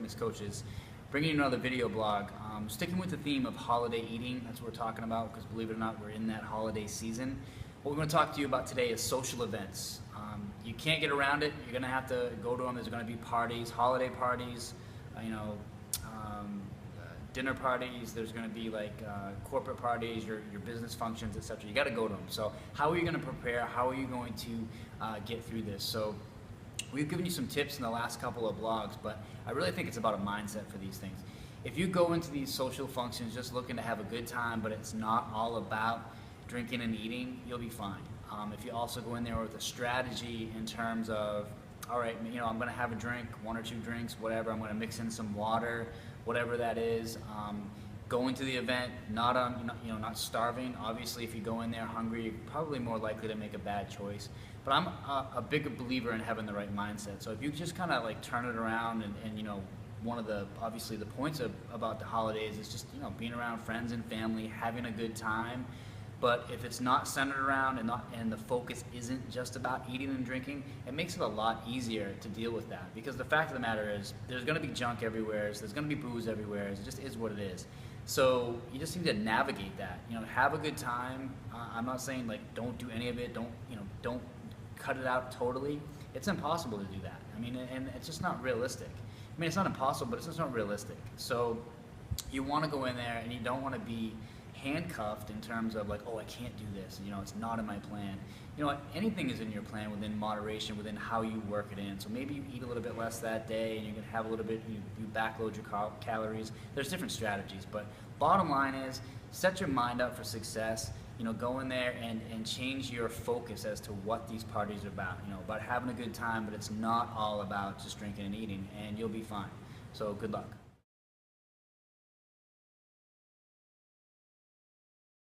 fitness coaches, bringing you another video blog. Sticking with the theme of holiday eating, that's what we're talking about, because believe it or not, we're in that holiday season. What we're going to talk to you about today is social events. You can't get around it. You're going to have to go to them. There's going to be parties, holiday parties, dinner parties. There's going to be like corporate parties, your business functions, etc. You got to go to them. So how are you going to prepare? How are you going to get through this? So we've given you some tips in the last couple of blogs, but I really think it's about a mindset for these things. If you go into these social functions just looking to have a good time, but it's not all about drinking and eating, you'll be fine. If you also go in there with a strategy in terms of, all right, I'm going to have a drink, 1 or 2 drinks, whatever. I'm going to mix in some water, whatever that is. Going to the event, not starving. Obviously, if you go in there hungry, you're probably more likely to make a bad choice. But I'm a big believer in having the right mindset. So if you just kind of like turn it around, and one of the obviously the points about the holidays is just being around friends and family, having a good time. But if it's not centered around and the focus isn't just about eating and drinking, it makes it a lot easier to deal with that. Because the fact of the matter is, there's going to be junk everywhere, so there's going to be booze everywhere. It just is what it is. So you just need to navigate that. Have a good time. I'm not saying like don't do any of it. Don't cut it out totally. It's impossible to do that. And it's just not realistic. It's not impossible, but it's just not realistic. So you want to go in there and you don't want to be handcuffed in terms of like, oh, I can't do this, it's not in my plan. Anything is in your plan within moderation, within how you work it in. So maybe you eat a little bit less that day and you're going to have a little bit, you backload your calories. There's different strategies, but bottom line is set your mind up for success. Go in there and change your focus as to what these parties are about having a good time, but it's not all about just drinking and eating, and you'll be fine. So good luck.